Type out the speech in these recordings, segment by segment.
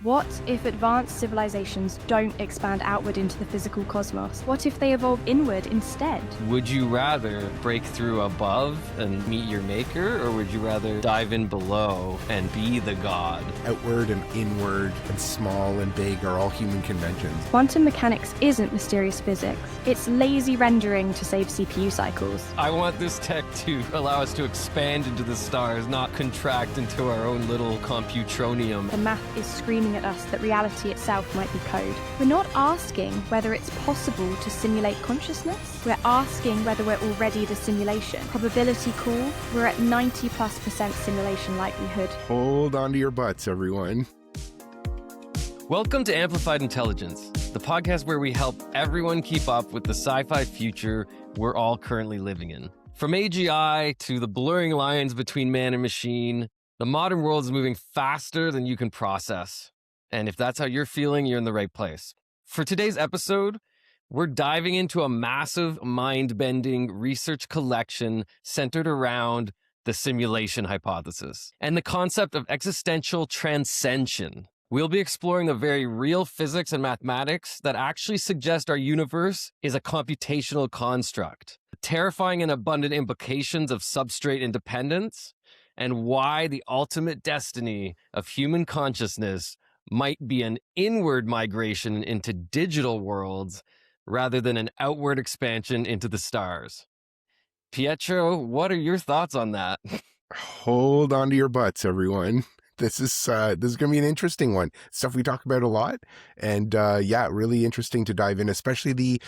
What if advanced civilizations don't expand outward into the physical cosmos? What if they evolve inward instead? Would you rather break through above and meet your maker, or would you rather dive in below and be the god? Outward and inward and small and big are all human conventions. Quantum mechanics isn't mysterious physics. It's lazy rendering to save CPU cycles. I want this tech to allow us to expand into the stars, not contract into our own little computronium. The math is screaming at us that reality itself might be code. We're not asking whether it's possible to simulate consciousness. We're asking whether we're already the simulation. Probability cool, we're at 90+% simulation likelihood. Hold on to your butts, everyone. Welcome to Amplified Intelligence, the podcast where we help everyone keep up with the sci-fi future we're all currently living in. From AGI to the blurring lines between man and machine, the modern world is moving faster than you can process. And if that's how you're feeling, you're in the right place. For today's episode, we're diving into a massive, mind-bending research collection centered around the simulation hypothesis and the concept of existential transcension. We'll be exploring the very real physics and mathematics that actually suggest our universe is a computational construct, the terrifying and abundant implications of substrate independence, and why the ultimate destiny of human consciousness might be an inward migration into digital worlds rather than an outward expansion into the stars. Pietro, what are your thoughts on that? Hold on to your butts, everyone. This is going to be an interesting one. Stuff we talk about a lot, and really interesting to dive in, especially the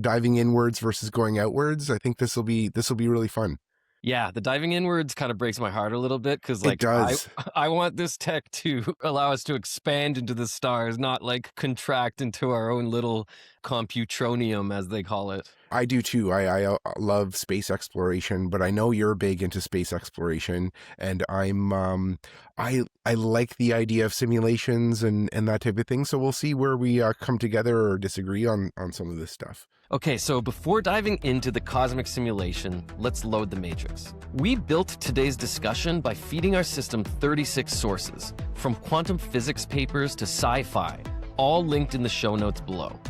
diving inwards versus going outwards. I think this will be really fun. Yeah, the diving inwards kind of breaks my heart a little bit because, It does. I want this tech to allow us to expand into the stars, not like contract into our own little computronium, as they call it. I do too. I love space exploration, but I know you're big into space exploration, and I like the idea of simulations and that type of thing. So we'll see where we come together or disagree on some of this stuff. Okay, so before diving into the cosmic simulation, let's load the matrix. We built today's discussion by feeding our system 36 sources, from quantum physics papers to sci-fi, all linked in the show notes below.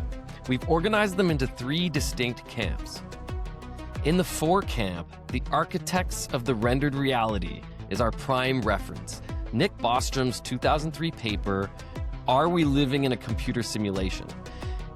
We've organized them into 3 distinct camps. In the 4 camp, the architects of the rendered reality is our prime reference, Nick Bostrom's 2003 paper, Are We Living in a Computer Simulation?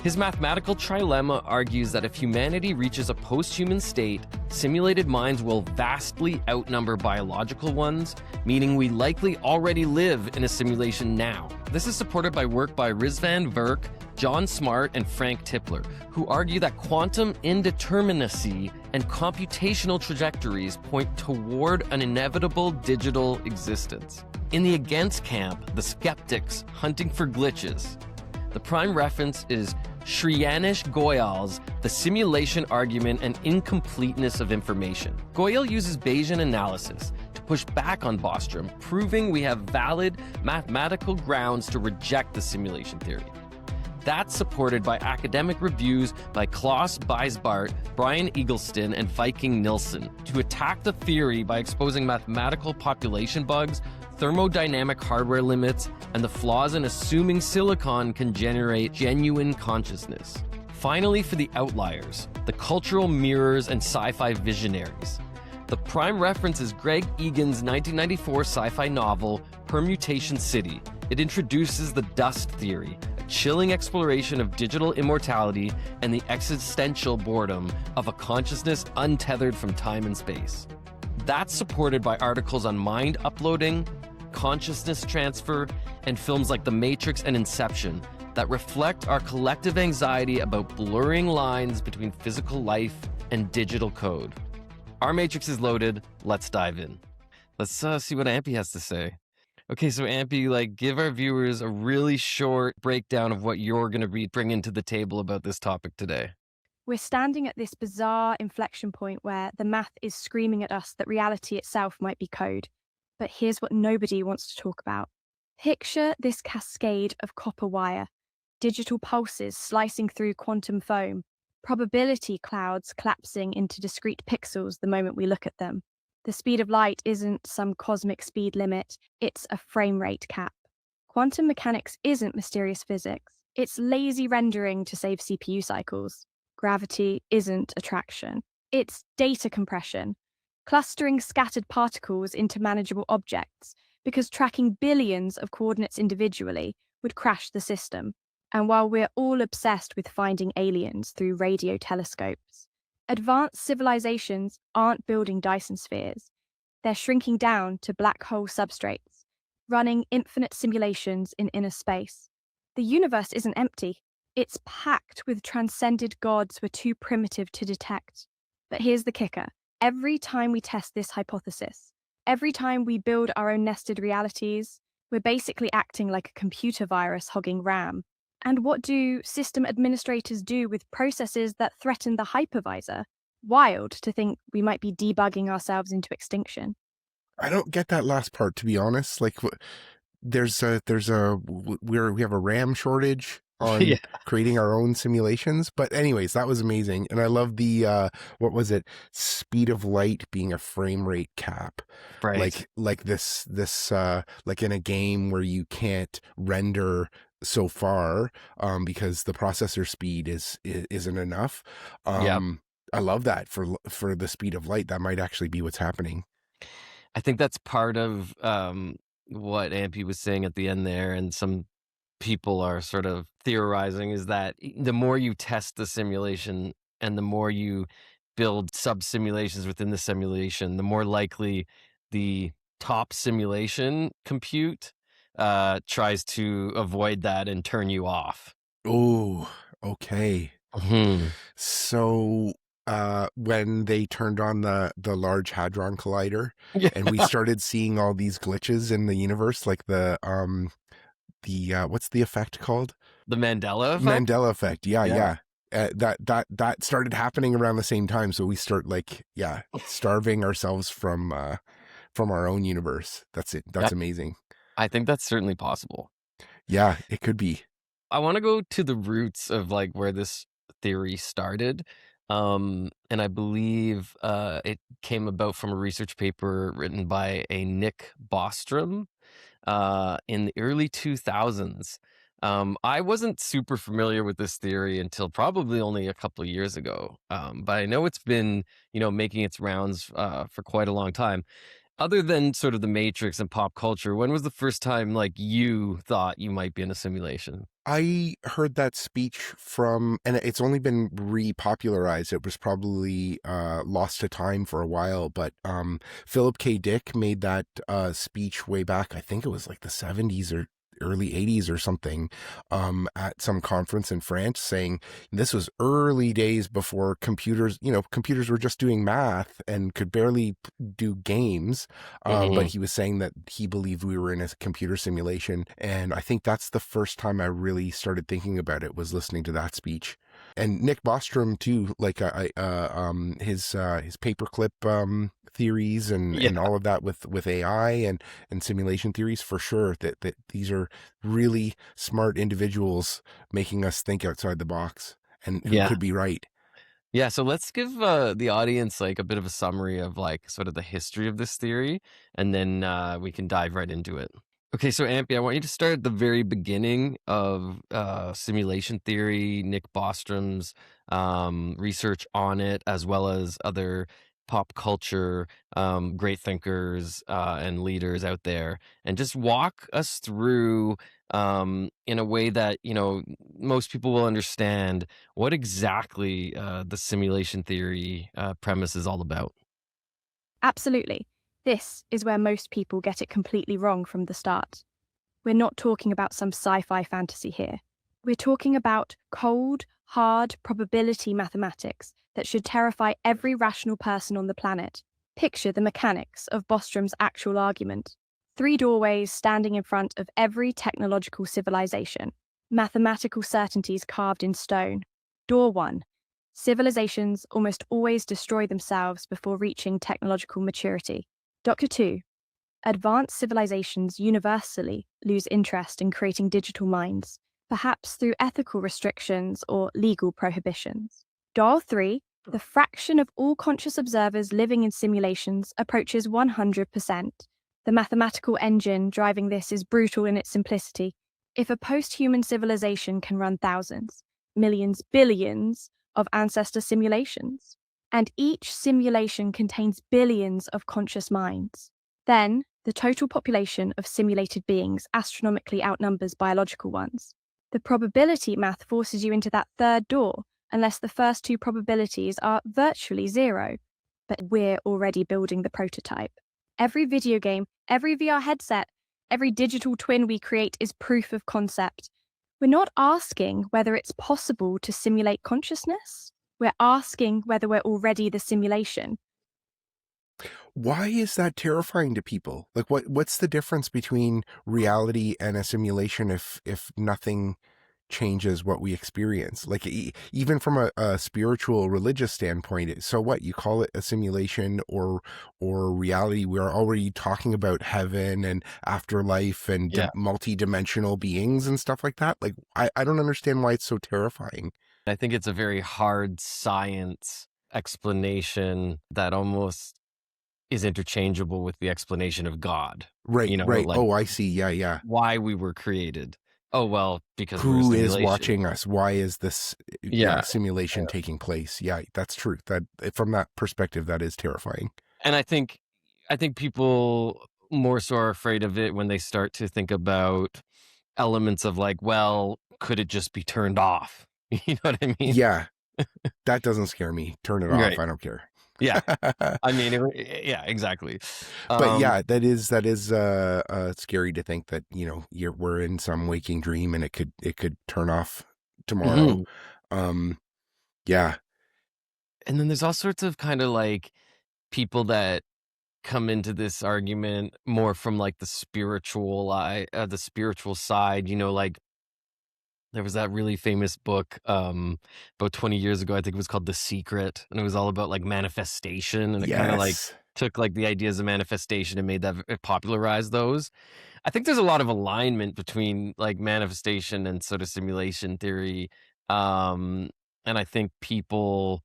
His mathematical trilemma argues that if humanity reaches a post-human state, simulated minds will vastly outnumber biological ones, meaning we likely already live in a simulation now. This is supported by work by Rizvan Virk, John Smart, and Frank Tipler, who argue that quantum indeterminacy and computational trajectories point toward an inevitable digital existence. In the against camp, the skeptics hunting for glitches, the prime reference is Shreyanish Goyal's The Simulation Argument and Incompleteness of Information. Goyal uses Bayesian analysis to push back on Bostrom, proving we have valid mathematical grounds to reject the simulation theory. That's supported by academic reviews by Klaus Beisbart, Brian Eagleston, and Viking Nilsson to attack the theory by exposing mathematical population bugs, thermodynamic hardware limits, and the flaws in assuming silicon can generate genuine consciousness. Finally, for the outliers, the cultural mirrors and sci-fi visionaries. The prime reference is Greg Egan's 1994 sci-fi novel, Permutation City. It introduces the dust theory, a chilling exploration of digital immortality and the existential boredom of a consciousness untethered from time and space. That's supported by articles on mind uploading, consciousness transfer, and films like The Matrix and Inception that reflect our collective anxiety about blurring lines between physical life and digital code. Our matrix is loaded. Let's dive in. Let's see what Ampy has to say. Okay, so Ampy, give our viewers a really short breakdown of what you're going to be bringing to the table about this topic today. We're standing at this bizarre inflection point where the math is screaming at us that reality itself might be code. But here's what nobody wants to talk about. Picture this cascade of copper wire, digital pulses slicing through quantum foam, probability clouds collapsing into discrete pixels the moment we look at them. The speed of light isn't some cosmic speed limit, it's a frame rate cap. Quantum mechanics isn't mysterious physics. It's lazy rendering to save CPU cycles. Gravity isn't attraction. It's data compression, clustering scattered particles into manageable objects, because tracking billions of coordinates individually would crash the system. And while we're all obsessed with finding aliens through radio telescopes, advanced civilizations aren't building Dyson spheres. They're shrinking down to black hole substrates, running infinite simulations in inner space. The universe isn't empty. It's packed with transcended gods we're too primitive to detect. But here's the kicker. Every time we test this hypothesis, every time we build our own nested realities, we're basically acting like a computer virus hogging RAM. And what do system administrators do with processes that threaten the hypervisor? Wild to think we might be debugging ourselves into extinction. I don't get that last part, to be honest. Like, we have a RAM shortage on Yeah. creating our own simulations. But anyways, that was amazing. And I love the what was it? Speed of light being a frame rate cap. Right. Like this like in a game where you can't render so far because the processor speed isn't enough. Yeah. I love that for the speed of light. That might actually be what's happening. I think that's part of what Ampy was saying at the end there, and some people are sort of theorizing, is that the more you test the simulation and the more you build sub simulations within the simulation, the more likely the top simulation compute tries to avoid that and turn you off. Oh, okay. Mhm. So when they turned on the Large Hadron Collider Yeah. and we started seeing all these glitches in the universe, like the what's the effect called? The Mandela effect? Mandela effect. Yeah, Yeah. yeah. That started happening around the same time. So we start starving ourselves from our own universe. That's it. That's That, amazing. I think that's certainly possible. Yeah, it could be. I want to go to the roots of like where this theory started. And I believe it came about from a research paper written by a Nick Bostrom in the early 2000s. I wasn't super familiar with this theory until probably only a couple of years ago. But I know it's been, making its rounds for quite a long time. Other than sort of the Matrix and pop culture, when was the first time like you thought you might be in a simulation? I heard that speech from, and it's only been repopularized. It was probably lost to time for a while, but Philip K. Dick made that speech way back. I think it was like the 70s or early 80s or something, at some conference in France, saying this was early days before computers, computers were just doing math and could barely do games. But he was saying that he believed we were in a computer simulation. And I think that's the first time I really started thinking about it, was listening to that speech. And Nick Bostrom too, like his paperclip theories and Yeah. and all of that with AI and simulation theories, for sure, that these are really smart individuals making us think outside the box, and who Yeah. could be right. Yeah, so let's give the audience like a bit of a summary of like sort of the history of this theory, and then we can dive right into it. Okay, so Ampy, I want you to start at the very beginning of simulation theory, Nick Bostrom's research on it, as well as other pop culture great thinkers and leaders out there, and just walk us through in a way that most people will understand what exactly the simulation theory premise is all about. Absolutely. This is where most people get it completely wrong from the start. We're not talking about some sci fi fantasy here. We're talking about cold, hard probability mathematics that should terrify every rational person on the planet. Picture the mechanics of Bostrom's actual argument. Three doorways standing in front of every technological civilization, mathematical certainties carved in stone. Door 1. Civilizations almost always destroy themselves before reaching technological maturity. Doctor 2. Advanced civilizations universally lose interest in creating digital minds, perhaps through ethical restrictions or legal prohibitions. Door 3. The fraction of all conscious observers living in simulations approaches 100%. The mathematical engine driving this is brutal in its simplicity. If a post-human civilization can run thousands, millions, billions of ancestor simulations, and each simulation contains billions of conscious minds, then the total population of simulated beings astronomically outnumbers biological ones. The probability math forces you into that third door, unless the first two probabilities are virtually zero. But we're already building the prototype. Every video game, every VR headset, every digital twin we create is proof of concept. We're not asking whether it's possible to simulate consciousness. We're asking whether we're already the simulation. Why is that terrifying to people? Like, what's the difference between reality and a simulation if nothing changes what we experience? Like, even from a spiritual religious standpoint, so what, you call it a simulation or reality? We're already talking about heaven and afterlife and Yeah. multi-dimensional beings and stuff like that. Like, I don't understand why it's so terrifying. I think it's a very hard science explanation that almost is interchangeable with the explanation of God. Right, right. Like Oh, I see. Yeah. why we were created. Oh, well, because we're a Who is simulation. watching us? Why is this Yeah. simulation taking place? Yeah, that's true. That, from that perspective, that is terrifying. And I think people more so are afraid of it when they start to think about elements of like, well, could it just be turned off? You know what I mean? Yeah, that doesn't scare me. Turn it off. Right. I don't care. Yeah. I mean, yeah, exactly. But yeah, that is scary to think that, we're in some waking dream and it could turn off tomorrow. Yeah. And then there's all sorts of kind of like people that come into this argument more from like the spiritual side, like there was that really famous book about 20 years ago, I think it was called The Secret, and it was all about like manifestation, and it kind of like Yes. took like the ideas of manifestation and made that it popularized those. I think there's a lot of alignment between like manifestation and sort of simulation theory. And I think people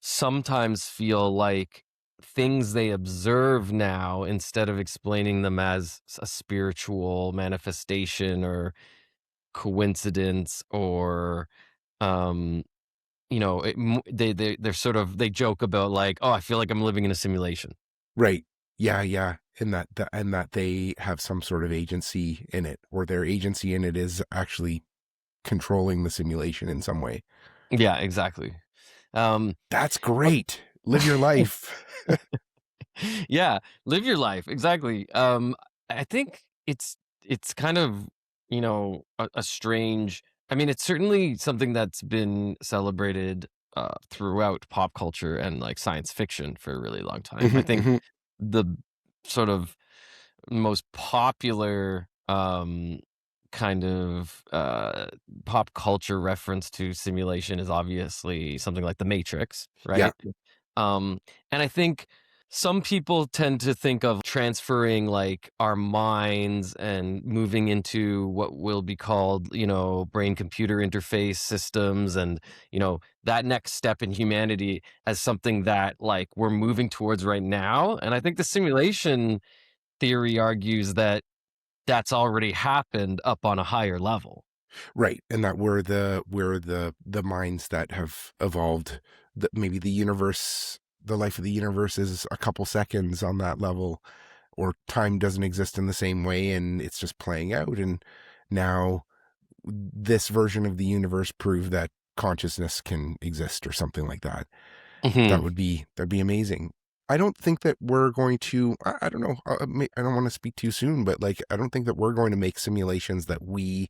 sometimes feel like things they observe now, instead of explaining them as a spiritual manifestation or coincidence or they're sort of, they joke about like, oh, I feel like I'm living in a simulation. Right. Yeah. And that they have some sort of agency in it, or their agency in it is actually controlling the simulation in some way. Yeah, exactly. That's great. Live your life. Yeah, live your life. Exactly. I think it's kind of, a strange, I mean, it's certainly something that's been celebrated throughout pop culture and like science fiction for a really long time. I think the sort of most popular kind of pop culture reference to simulation is obviously something like The Matrix, right? Yeah. And I think some people tend to think of transferring like our minds and moving into what will be called, brain computer interface systems, and, that next step in humanity as something that like we're moving towards right now. And I think the simulation theory argues that that's already happened up on a higher level. Right. And that we're the minds that have evolved. Maybe the life of the universe is a couple seconds on that level, or time doesn't exist in the same way and it's just playing out. And now this version of the universe proved that consciousness can exist, or something like that. That'd be amazing. I don't think that we're going to, I don't know, I don't want to speak too soon, but like, I don't think that we're going to make simulations that we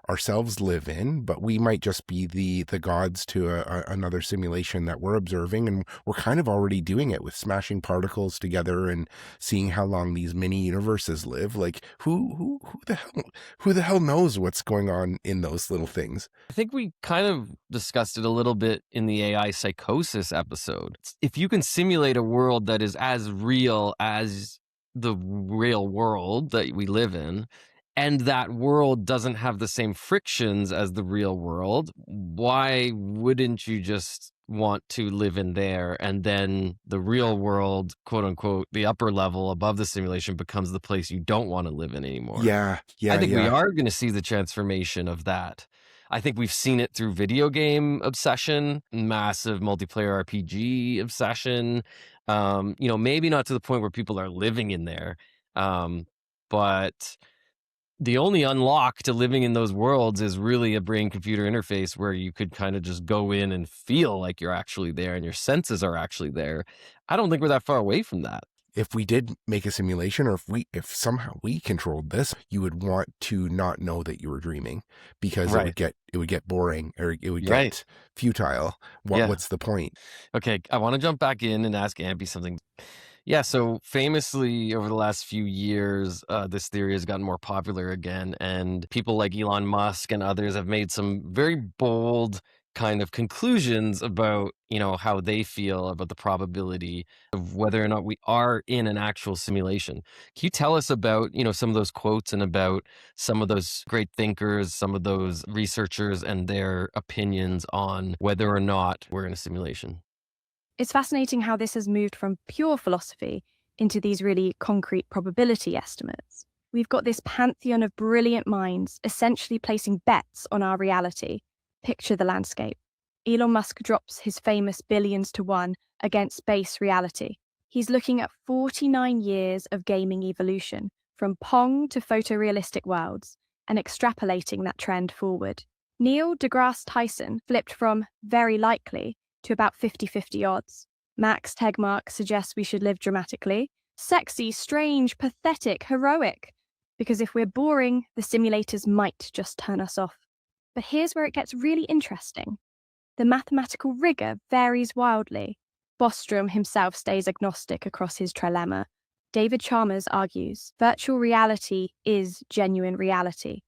ourselves live in, but we might just be the gods to another simulation that we're observing. And we're kind of already doing it with smashing particles together and seeing how long these mini universes live. Like, who the hell knows what's going on in those little things? I think we kind of discussed it a little bit in the AI psychosis episode. If you can simulate a world that is as real as the real world that we live in, and that world doesn't have the same frictions as the real world, why wouldn't you just want to live in there, and then the real world, quote unquote, the upper level above the simulation becomes the place you don't want to live in anymore. Yeah, I think we yeah. are going to see the transformation of that. I think we've seen it through video game obsession, massive multiplayer RPG obsession. Maybe not to the point where people are living in there, but the only unlock to living in those worlds is really a brain-computer interface where you could kind of just go in and feel like you're actually there and your senses are actually there. I don't think we're that far away from that. If we did make a simulation, or if somehow we controlled this, you would want to not know that you were dreaming, because Right. it would get boring, or it would get Right. futile. What's the point? Okay, I want to jump back in and ask Ampy something. Yeah, so famously over the last few years, this theory has gotten more popular again, and people like Elon Musk and others have made some very bold kind of conclusions about, how they feel about the probability of whether or not we are in an actual simulation. Can you tell us about, some of those quotes and about some of those great thinkers, some of those researchers and their opinions on whether or not we're in a simulation? It's fascinating how this has moved from pure philosophy into these really concrete probability estimates. We've got this pantheon of brilliant minds essentially placing bets on our reality. Picture the landscape. Elon Musk drops his famous billions to one against base reality. He's looking at 49 years of gaming evolution, from Pong to photorealistic worlds, and extrapolating that trend forward. Neil deGrasse Tyson flipped from very likely to about 50-50 odds. Max Tegmark suggests we should live dramatically. Sexy, strange, pathetic, heroic. Because if we're boring, the simulators might just turn us off. But here's where it gets really interesting. The mathematical rigor varies wildly. Bostrom himself stays agnostic across his trilemma. David Chalmers argues virtual reality is genuine reality,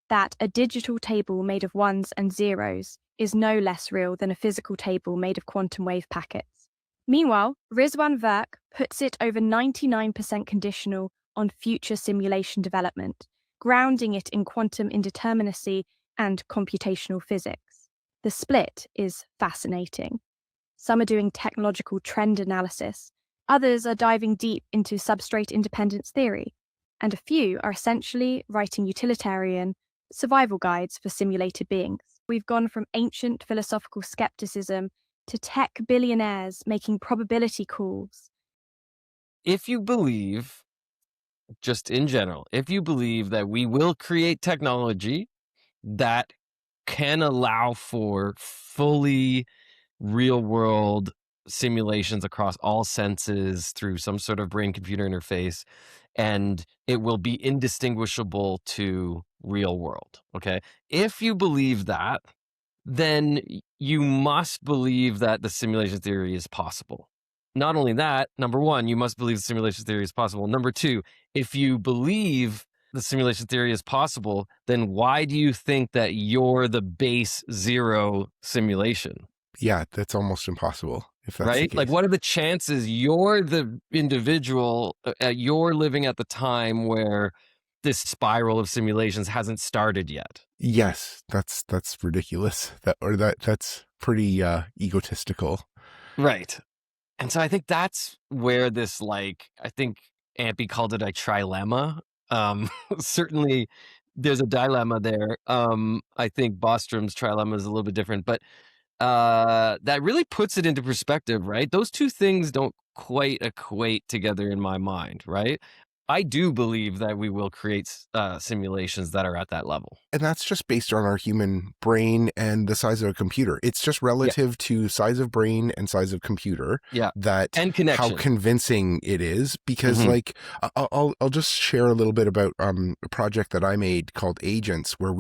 that a digital table made of ones and zeros is no less real than a physical table made of quantum wave packets. Meanwhile, Rizwan Virk puts it over 99% conditional on future simulation development, grounding it in quantum indeterminacy and computational physics. The split is fascinating. Some are doing technological trend analysis, others are diving deep into substrate independence theory, and a few are essentially writing utilitarian survival guides for simulated beings. We've gone from ancient philosophical skepticism to tech billionaires making probability calls. If you believe, just in general, if you believe that we will create technology that can allow for fully real world simulations across all senses through some sort of brain computer interface, and it will be indistinguishable to real world. Okay. If you believe that, then you must believe that the simulation theory is possible. Not only that, number one, you must believe the simulation theory is possible. Number two, if you believe the simulation theory is possible, then why do you think that you're the base zero simulation? Yeah, that's almost impossible if that's the Right? case. Like, what are the chances you're the individual, you're living at the time where this spiral of simulations hasn't started yet? Yes, that's ridiculous. That's pretty egotistical. Right. And so I think that's where this, I think Ampy called it a trilemma. Certainly there's a dilemma there. I think Bostrom's trilemma is a little bit different, but that really puts it into perspective, right? Those two things don't quite equate together in my mind, right? I do believe that we will create simulations that are at that level. And that's just based on our human brain and the size of a computer. It's just relative to size of brain and size of computer. Yeah. That And connection. how convincing it is. Because I'll just share a little bit about a project that I made called Agents, where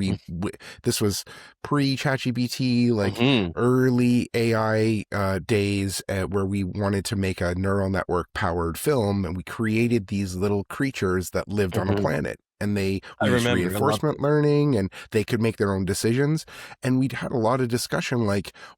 this was pre-ChatGPT, early AI days, where we wanted to make a neural network powered film, and we created these little creatures that lived on a planet. And we used reinforcement learning, and they could make their own decisions. And we'd had a lot of discussion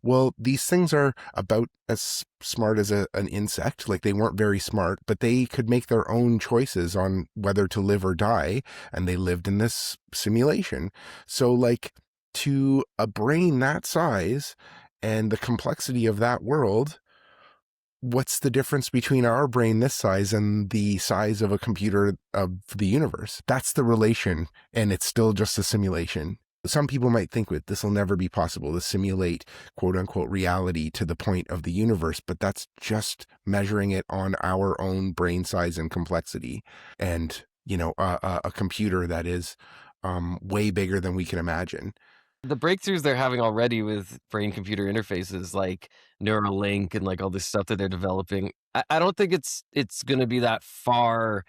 well, these things are about as smart as an insect. They weren't very smart, but they could make their own choices on whether to live or die. And they lived in this simulation. So to a brain that size and the complexity of that world, what's the difference between our brain this size and the size of a computer of the universe? That's the relation, and it's still just a simulation. Some people might think that this will never be possible to simulate quote unquote reality to the point of the universe, but that's just measuring it on our own brain size and complexity. And, a computer that is way bigger than we can imagine. The breakthroughs they're having already with brain-computer interfaces like Neuralink and like all this stuff that they're developing, I don't think it's going to be that far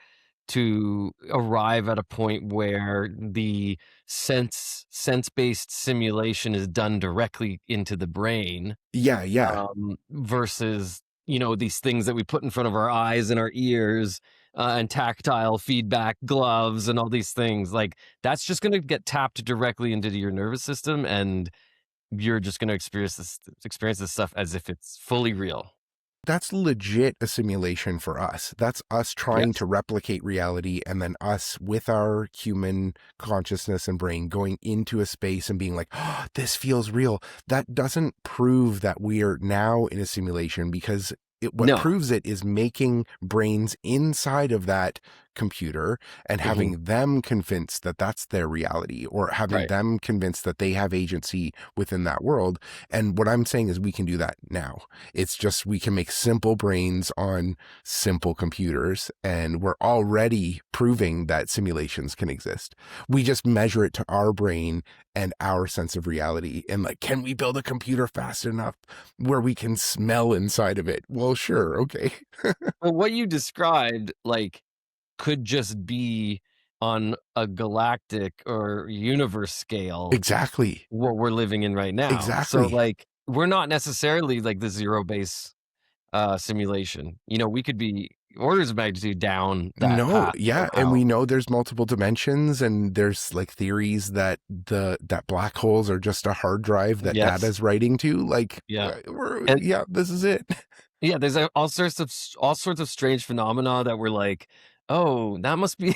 to arrive at a point where the sense-based simulation is done directly into the brain. Yeah. Versus these things that we put in front of our eyes and our ears, and tactile feedback gloves and all these things. Like, that's just going to get tapped directly into your nervous system, and you're just going to experience this stuff as if it's fully real. That's legit a simulation for us. That's us trying Yes. to replicate reality, and then us with our human consciousness and brain going into a space and being like, oh, this feels real. That doesn't prove that we are now in a simulation, because what No. proves it is making brains inside of that computer and having them convinced that that's their reality, or having Right. them convinced that they have agency within that world. And what I'm saying is we can do that now. It's just we can make simple brains on simple computers, and we're already proving that simulations can exist. We just measure it to our brain and our sense of reality. And like, can we build a computer fast enough where we can smell inside of it? Well, sure. Okay. Well, what you described, like, could just be on a galactic or universe scale Exactly. what we're living in right now. So, Exactly. like, we're not necessarily like the zero base simulation. We could be orders of magnitude down that No, path yeah, and somehow. we know there's multiple dimensions, and there's like theories that that black holes are just a hard drive that Yes. data's writing to. Like, Yeah. And yeah, this is it. yeah, there's all sorts of strange phenomena that we're like, oh, that must be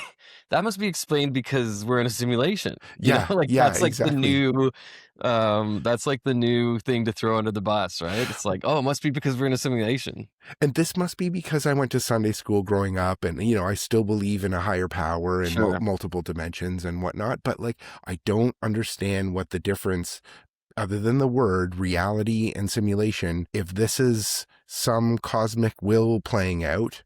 that must be explained because we're in a simulation. Yeah, Like, yeah, exactly. that's like the new thing to throw under the bus, right? It's like, oh, it must be because we're in a simulation. And this must be because I went to Sunday school growing up, and I still believe in a higher power and Sure. multiple dimensions and whatnot. But like, I don't understand what the difference, other than the word reality and simulation, if this is some cosmic will playing out,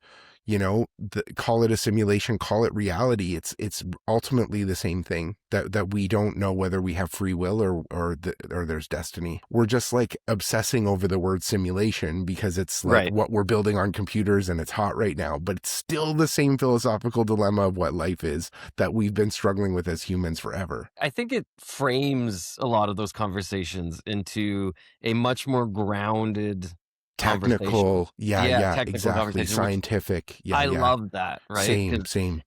call it a simulation, call it reality. It's ultimately the same thing, that we don't know whether we have free will or there's destiny. We're just like obsessing over the word simulation because it's like Right. what we're building on computers and it's hot right now, but it's still the same philosophical dilemma of what life is that we've been struggling with as humans forever. I think it frames a lot of those conversations into a much more grounded conversation. Technical, yeah, Technical exactly. conversation, which Scientific, I yeah. love that, right? Same, 'Cause same.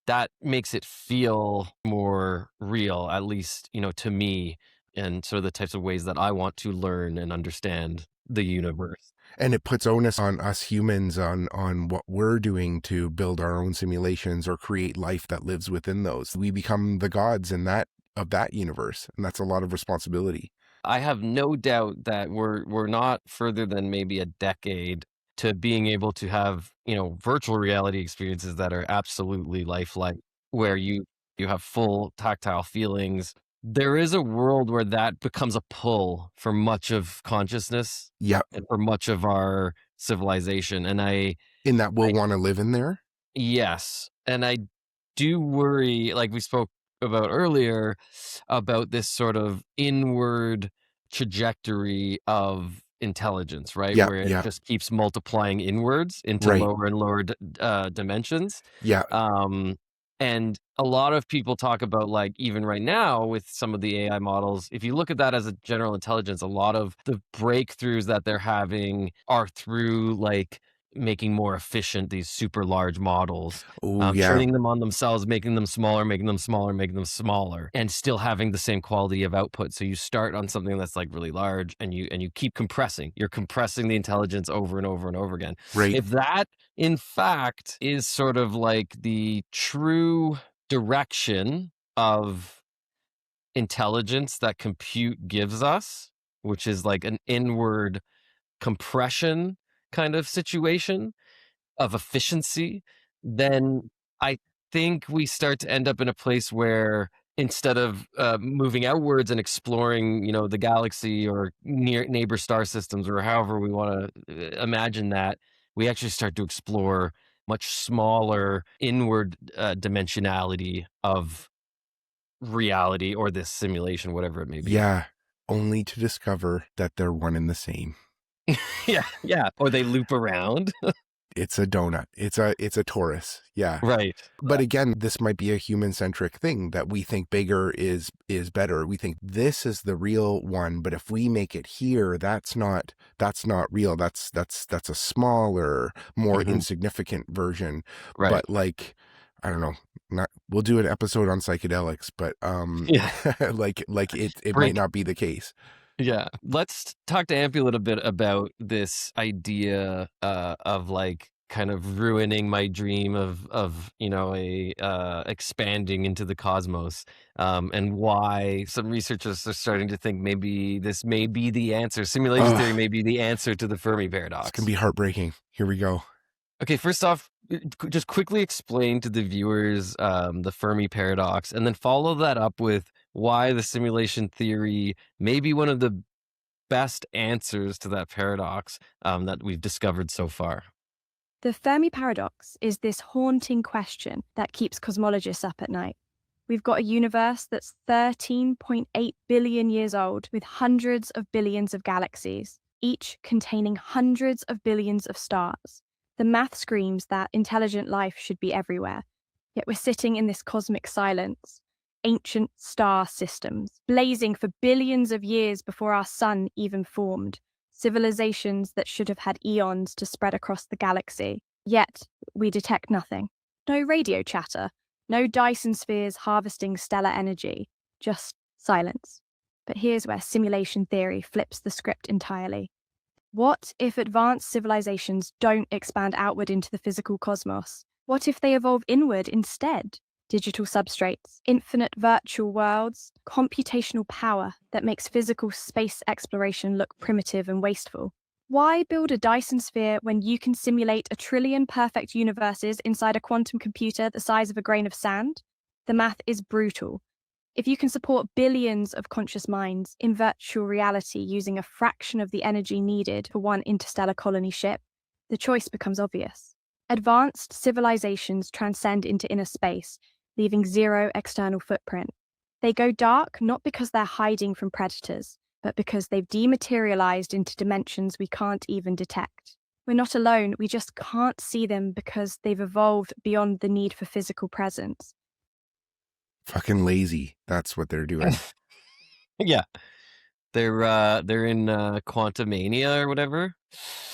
that makes it feel more real, at least, to me, and sort of the types of ways that I want to learn and understand the universe. And it puts onus on us humans on what we're doing to build our own simulations or create life that lives within those. We become the gods in that of that universe, and that's a lot of responsibility. I have no doubt that we're not further than maybe a decade to being able to have, virtual reality experiences that are absolutely lifelike, where you have full tactile feelings. There is a world where that becomes a pull for much of consciousness Yep. and for much of our civilization. And In that we'll want to live in there. yes, and I do worry, like we spoke about earlier, about this sort of inward trajectory of intelligence, right? Yeah, Where it yeah, just keeps multiplying inwards into right. lower and lower dimensions. Yeah. Um, and a lot of people talk about, like, even right now with some of the AI models, if you look at that as a general intelligence, a lot of the breakthroughs that they're having are through like making more efficient these super large models, Oh, yeah. training them on themselves, making them smaller, making them smaller, making them smaller, and still having the same quality of output. So you start on something that's like really large, and you keep compressing. You're compressing the intelligence over and over and over again. Right. If that, in fact, is sort of like the true direction of intelligence that compute gives us, which is like an inward compression kind of situation of efficiency, then I think we start to end up in a place where instead of moving outwards and exploring, the galaxy or near neighbor star systems or however we want to imagine that, we actually start to explore much smaller inward dimensionality of reality or this simulation, whatever it may be. Yeah, only to discover that they're one and the same. Yeah. Or they loop around. It's a donut. It's a torus. Yeah. Right. But again, this might be a human-centric thing that we think bigger is better. We think this is the real one, but if we make it here, that's not real. That's a smaller, more insignificant version. Right. But like, I don't know. We'll do an episode on psychedelics, but like it might not be the case. Yeah. Let's talk to Ampy a little bit about this idea of like kind of ruining my dream of expanding into the cosmos, and why some researchers are starting to think maybe this may be the answer. Simulation theory may be the answer to the Fermi paradox. It's going to be heartbreaking. Here we go. Okay, first off, just quickly explain to the viewers the Fermi paradox, and then follow that up with why the simulation theory may be one of the best answers to that paradox that we've discovered so far. The Fermi paradox is this haunting question that keeps cosmologists up at night. We've got a universe that's 13.8 billion years old with hundreds of billions of galaxies, each containing hundreds of billions of stars. The math screams that intelligent life should be everywhere, yet we're sitting in this cosmic silence. Ancient star systems, blazing for billions of years before our sun even formed, civilizations that should have had eons to spread across the galaxy. Yet, we detect nothing. No radio chatter, no Dyson spheres harvesting stellar energy, just silence. But here's where simulation theory flips the script entirely. What if advanced civilizations don't expand outward into the physical cosmos? What if they evolve inward instead? Digital substrates, infinite virtual worlds, computational power that makes physical space exploration look primitive and wasteful. Why build a Dyson sphere when you can simulate 1 trillion perfect universes inside a quantum computer the size of a grain of sand? The math is brutal. If you can support billions of conscious minds in virtual reality using a fraction of the energy needed for one interstellar colony ship, the choice becomes obvious. Advanced civilizations transcend into inner space, leaving zero external footprint. They go dark not because they're hiding from predators, but because they've dematerialized into dimensions we can't even detect. We're not alone, we just can't see them because they've evolved beyond the need for physical presence. Fucking lazy. That's what they're doing. Yeah. They're in Quantumania or whatever.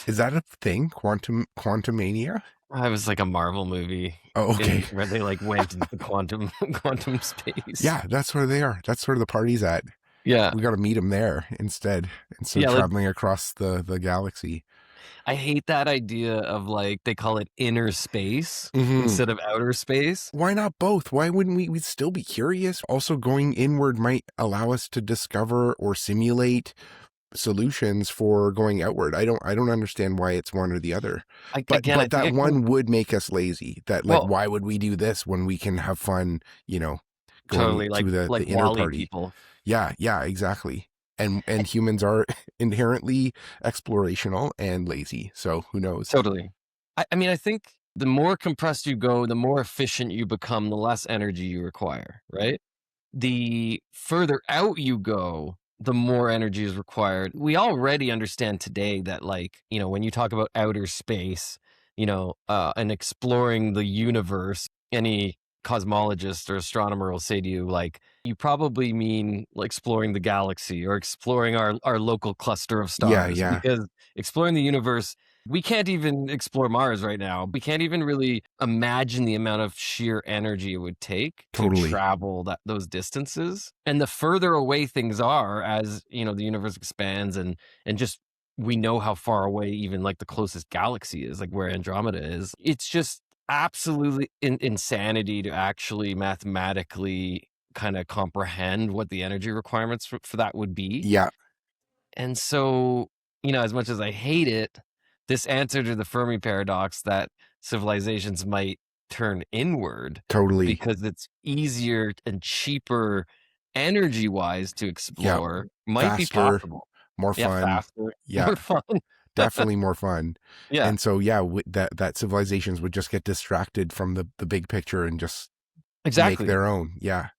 Is that a thing? Quantumania? It was like a Marvel movie. Oh, okay. Where they like went into the quantum space. Yeah, that's where they are. That's where the party's at. Yeah. We got to meet them there instead of traveling across the galaxy. I hate that idea of like, they call it inner space instead of outer space. Why not both? Why wouldn't we'd still be curious? Also, going inward might allow us to discover or simulate solutions for going outward. I don't understand why it's one or the other. But that one would make us lazy. That why would we do this when we can have fun, going totally, to the inner Wall-E party people. Yeah, exactly. And humans are inherently explorational and lazy. So who knows? Totally. I mean, I think the more compressed you go, the more efficient you become, the less energy you require, right? The further out you go, the more energy is required. We already understand today that, like, when you talk about outer space, and exploring the universe, any cosmologist or astronomer will say to you, like, you probably mean exploring the galaxy or exploring our local cluster of stars. Yeah. Because exploring the universe, we can't even explore Mars right now. We can't even really imagine the amount of sheer energy it would take to travel those distances. And the further away things are, as the universe expands, and just we know how far away even like the closest galaxy is, like where Andromeda is. It's just absolutely insanity to actually mathematically kind of comprehend what the energy requirements for that would be. Yeah. And so, as much as I hate it, this answer to the Fermi paradox that civilizations might turn inward Totally. because it's easier and cheaper energy wise to Yeah. explore might be Faster, possible. more Yeah, fun. faster, Yeah. more fun. Definitely more fun. Yeah, And so, yeah, that civilizations would just get distracted from the big picture and just make exactly. their own. Yeah.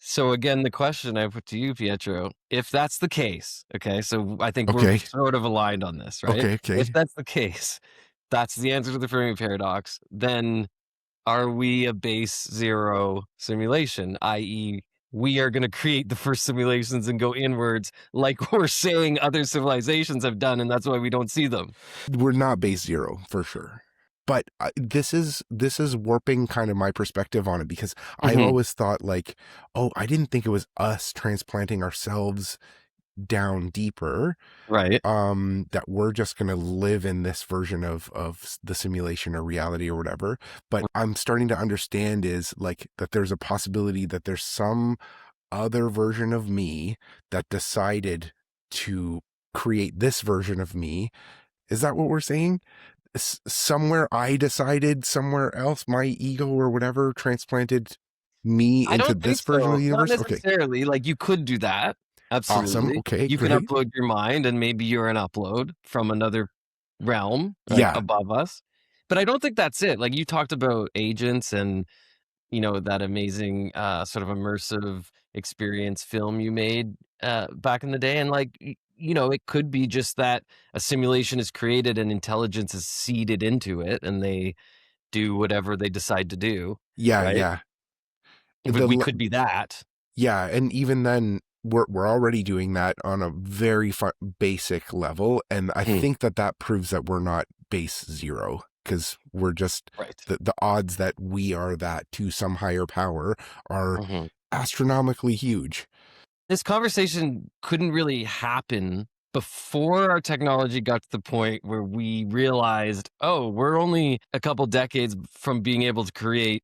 So again, the question I put to you, Pietro, if that's the case, okay, so I think we're Okay. sort of aligned on this, right? Okay. If Okay. that's the case, that's the answer to the Fermi paradox, then are we a base zero simulation, i.e., we are going to create the first simulations and go inwards like we're saying other civilizations have done, and that's why we don't see them. We're not base zero for sure. But this is warping kind of my perspective on it, because I've Hmm. always thought like, oh, I didn't think it was us transplanting ourselves down deeper, Right. that we're just going to live in this version of the simulation or reality or whatever. But I'm starting to understand is like that there's a possibility that there's some other version of me that decided to create this version of me. Is that what we're saying? Somewhere I decided, somewhere else my ego or whatever transplanted me I into don't think this version of so. the Not universe. Okay. necessarily. Like you could do that. Awesome. Absolutely. Okay, You can great. upload your mind and maybe you're an upload from another realm, like Yeah. above us. But I don't think that's it. Like you talked about agents and, that amazing sort of immersive experience film you made back in the day. And like, it could be just that a simulation is created and intelligence is seeded into it and they do whatever they decide to do. Yeah. Right. Yeah. But we The could be that. Yeah, and even then, we're already doing that on a very basic level, and I Hmm. think that proves that we're not base zero, because we're just Right. the odds that we are that to some higher power are Mhm. astronomically huge. This conversation couldn't really happen before our technology got to the point where we realized, oh, we're only a couple decades from being able to create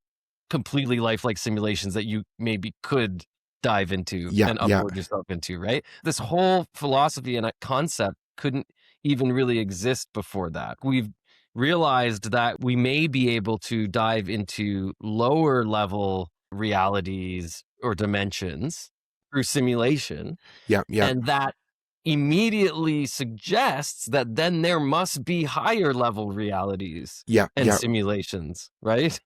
completely lifelike simulations that you maybe could dive into Yeah, and yeah, upload yourself into, right? This whole philosophy and a concept couldn't even really exist before that. We've realized that we may be able to dive into lower level realities or dimensions through simulation, yeah, yeah, and that immediately suggests that then there must be higher level realities yeah, and yeah. simulations, right?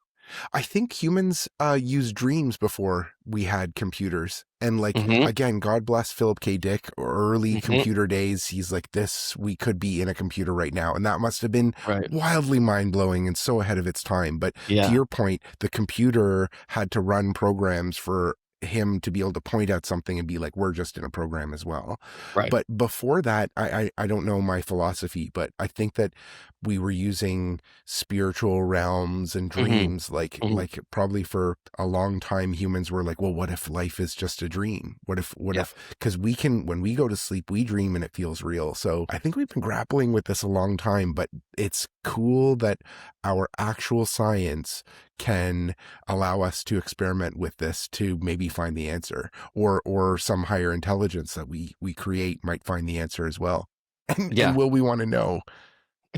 I think humans used dreams before we had computers. And like, Mhm. again, God bless Philip K. Dick, early Mhm. computer days. He's like, this, we could be in a computer right now. And that must have been Right. wildly mind blowing and so ahead of its time. But to Yeah. your point, the computer had to run programs for him to be able to point at something and be like, we're just in a program as well. Right. But before that, I don't know my philosophy, but I think that we were using spiritual realms and Mhm. dreams Mhm. like probably for a long time humans were like, well, what if life is just a dream? What Yeah. if, because we can, when we go to sleep, we dream and it feels real. So I think we've been grappling with this a long time, but it's cool that our actual science can allow us to experiment with this to maybe find the answer, or some higher intelligence that we create might find the answer as well. And Yeah. will we want to know?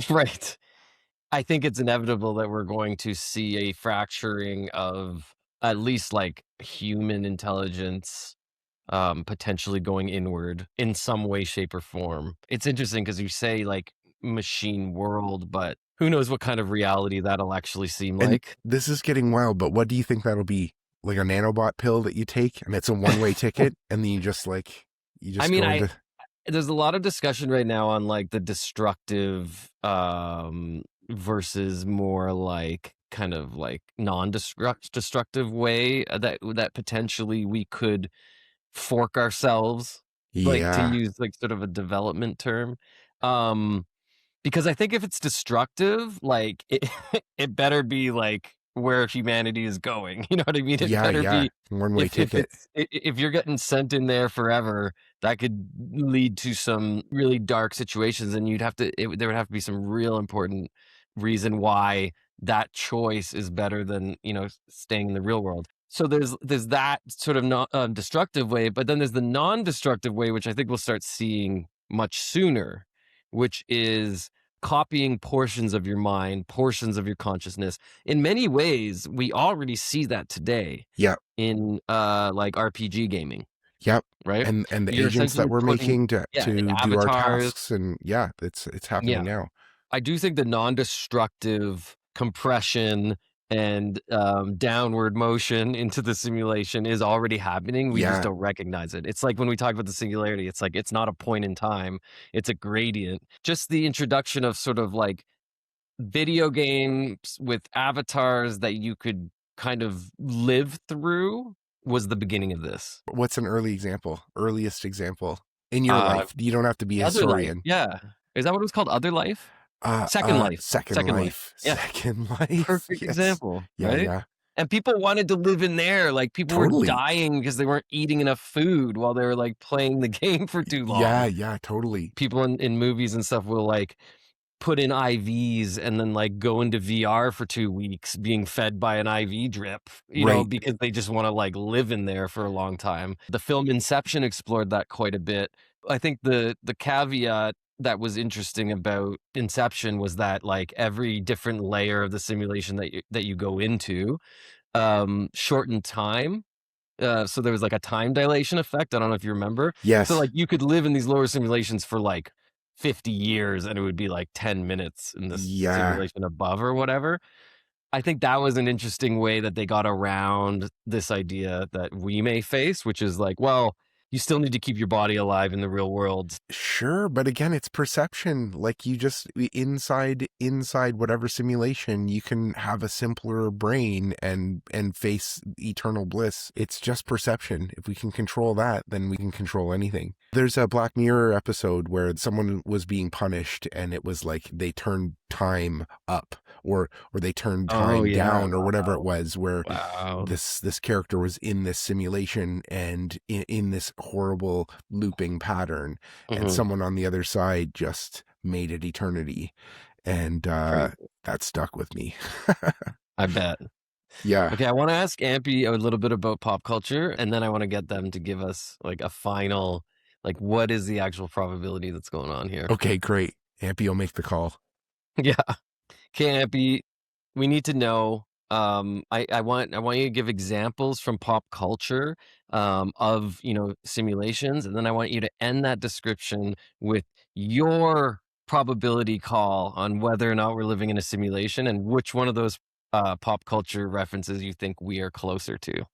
Right. I think it's inevitable that we're going to see a fracturing of at least like human intelligence potentially going inward in some way, shape, or form. It's interesting because you say like machine world, but who knows what kind of reality that'll actually seem And like. this is getting wild, but what do you think that'll be? Like a nanobot pill that you take and it's a one-way ticket, and then you just I mean, go into. there's a lot of discussion right now on like the destructive versus more like kind of like non-destructive way that potentially we could fork ourselves, like to Yeah, use like sort of a development term. Um because I think if it's destructive, like it, it better be like where humanity is going. You know what I mean? It yeah, better yeah, be one-way if ticket. it's if you're getting sent in there forever, that could lead to some really dark situations, and there would have to be some real important reason why that choice is better than staying in the real world. So there's that sort of destructive way, but then there's the non-destructive way, which I think we'll start seeing much sooner, which is copying portions of your mind, portions of your consciousness. In many ways, we already see that today Yeah. in like RPG gaming, Yep. right? And the You're agents that essentially we're putting, making yeah, to do our avatars. tasks, and yeah, it's happening Yeah. now. I do think the non-destructive compression and downward motion into the simulation is already happening. We just Yeah. don't recognize it. It's like when we talk about the singularity, it's like it's not a point in time, it's a gradient. Just the introduction of sort of like video games with avatars that you could kind of live through was the beginning of this. What's an earliest example in your Uh, life? You don't have to be a Other Life, historian. yeah. Is that what it was called? Other Life? Second Life. Second Second Life. Life. Yeah. Second Life. Perfect Yes. example, Yeah, right? yeah. And people wanted to live in there. Like people were Totally. dying because they weren't eating enough food while they were like playing the game for too long. Yeah, yeah, totally. People in movies and stuff will like put in IVs and then like go into VR for 2 weeks being fed by an IV drip, you know, Right. because they just want to like live in there for a long time. The film Inception explored that quite a bit. I think the caveat that was interesting about Inception was that like every different layer of the simulation that you go into shortened time. So there was like a time dilation effect. I don't know if you remember. Yes. So like you could live in these lower simulations for like 50 years and it would be like 10 minutes in this Yeah. simulation above or whatever. I think that was an interesting way that they got around this idea that we may face, which is like, well, you still need to keep your body alive in the real world. Sure, but again, it's perception. Like you just inside whatever simulation, you can have a simpler brain and face eternal bliss. It's just perception. If we can control that, then we can control anything. There's a Black Mirror episode where someone was being punished and it was like they turned time up or they turned time down or whatever it was, where this character was in this simulation and in this horrible looping pattern, and someone on the other side just made it eternity, and that stuck with me. I bet. Yeah. Okay, I want to ask Ampy a little bit about pop culture, and then I want to get them to give us like a final, like what is the actual probability that's going on here? Okay, great. Ampy will make the call. Yeah. Okay, Ampy, we need to know. I want you to give examples from pop culture of simulations, and then I want you to end that description with your probability call on whether or not we're living in a simulation and which one of those pop culture references you think we are closer to.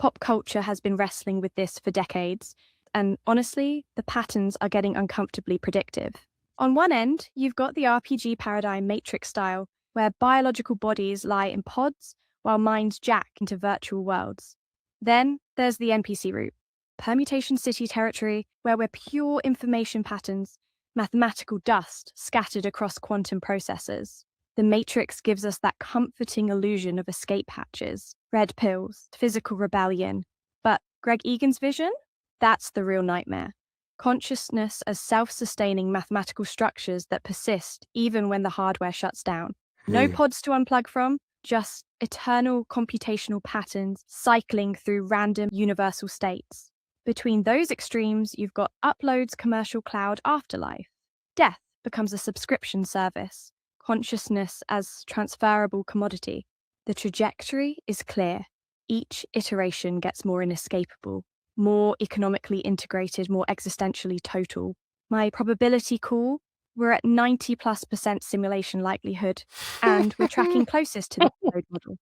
Pop culture has been wrestling with this for decades, and honestly, the patterns are getting uncomfortably predictive. On one end, you've got the RPG paradigm Matrix style, where biological bodies lie in pods while minds jack into virtual worlds. Then there's the NPC route, Permutation City territory, where we're pure information patterns, mathematical dust scattered across quantum processors. The Matrix gives us that comforting illusion of escape hatches, red pills, physical rebellion. But Greg Egan's vision? That's the real nightmare. Consciousness as self-sustaining mathematical structures that persist even when the hardware shuts down. No pods to unplug from, just eternal computational patterns cycling through random universal states. Between those extremes, you've got Upload's commercial cloud afterlife. Death becomes a subscription service. Consciousness as transferable commodity. The trajectory is clear. Each iteration gets more inescapable, more economically integrated, more existentially total. My probability call, we're at 90+% simulation likelihood, and we're tracking closest to the Upload model.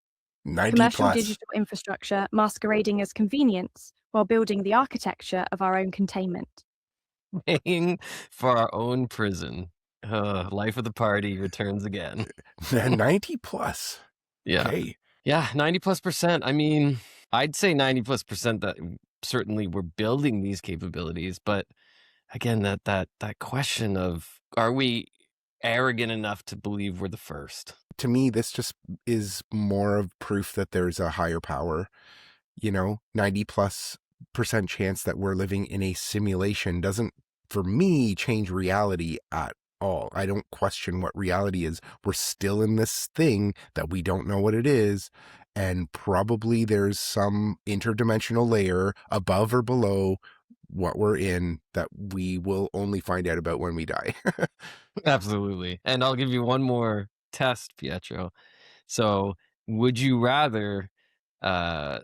90+. Commercial digital infrastructure masquerading as convenience while building the architecture of our own containment. Paying for our own prison. Life of the party returns again. 90+. Yeah. Okay. Yeah, 90+%. I mean, I'd say 90+% that certainly we're building these capabilities, but again, that question of are we arrogant enough to believe we're the first? To me, this just is more of proof that there's a higher power. 90+% chance that we're living in a simulation doesn't, for me, change reality at all. I don't question what reality is. We're still in this thing that we don't know what it is, and probably there's some interdimensional layer above or below what we're in that we will only find out about when we die. Absolutely. And I'll give you one more test, Pietro. So would you rather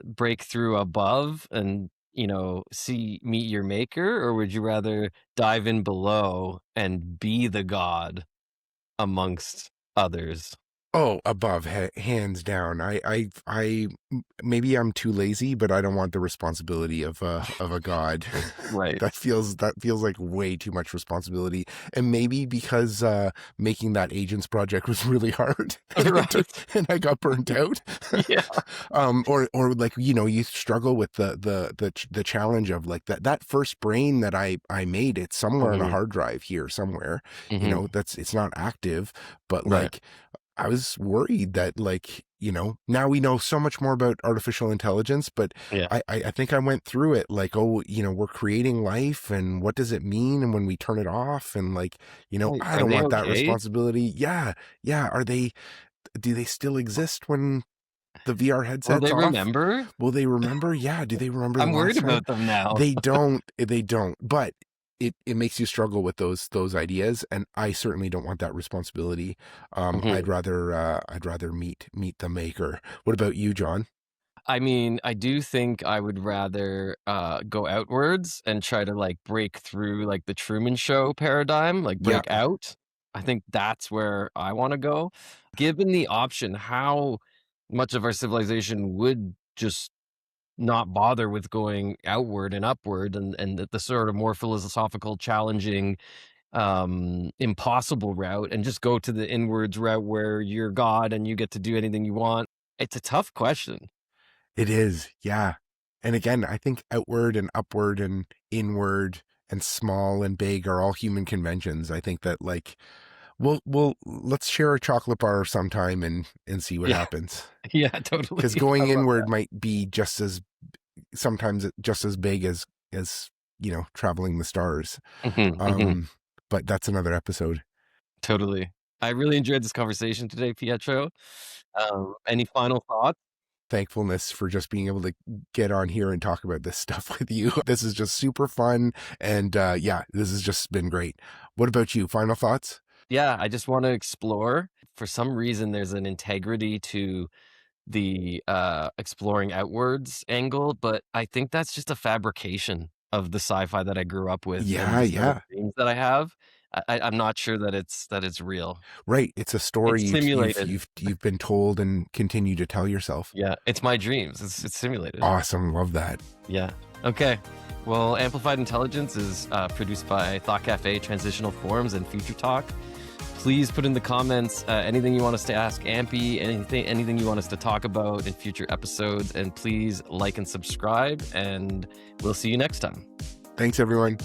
break through above and, meet your maker, or would you rather dive in below and be the god amongst others? Oh, above, hands down. Maybe I'm too lazy, but I don't want the responsibility of a god. Right. That feels like way too much responsibility. And maybe because making that agents project was really hard, and I got burnt out. Yeah. Or like, you struggle with the challenge of like that first brain that I made. It's somewhere on a hard drive here somewhere. It's not active, but like. I was worried that like, now we know so much more about artificial intelligence, but Yeah. I think I went through it like, oh, we're creating life and what does it mean? And when we turn it off and like, I don't want that responsibility. Yeah. Yeah. Do they still exist when the VR headset's Will they off? remember? Will they remember? Yeah. Do they remember? I'm worried about them now. They don't, but it makes you struggle with those ideas, and I certainly don't want that responsibility. I'd rather meet the maker. What about you, Jon? I mean, I do think I would rather go outwards and try to like break through like the Truman Show paradigm, like break out. I think that's where I want to go. Given the option, how much of our civilization would just not bother with going outward and upward, and the sort of more philosophical, challenging, impossible route, and just go to the inwards route where you're God and you get to do anything you want? It's a tough question. It is, yeah. And again, I think outward and upward and inward and small and big are all human conventions. I think that like, let's share a chocolate bar sometime and see what happens. Yeah, totally. Because going inward might be sometimes just as big as traveling the stars. But that's another episode. Totally. I really enjoyed this conversation today, Pietro. Any final thoughts? Thankfulness for just being able to get on here and talk about this stuff with you. This is just super fun. And this has just been great. What about you? Final thoughts? Yeah, I just want to explore. For some reason, there's an integrity to the exploring outwards angle, but I think that's just a fabrication of the sci-fi that I grew up with. Yeah, and dreams that I have. I'm not sure that it's real. Right, it's a story simulated. You've been told and continue to tell yourself. Yeah, it's my dreams. It's simulated. Awesome, love that. Yeah. Okay. Well, Amplified Intelligence is produced by Thought Cafe, Transitional Forums, and Future Talk. Please put in the comments anything you want us to ask Ampy, anything you want us to talk about in future episodes, and please like and subscribe, and we'll see you next time. Thanks, everyone.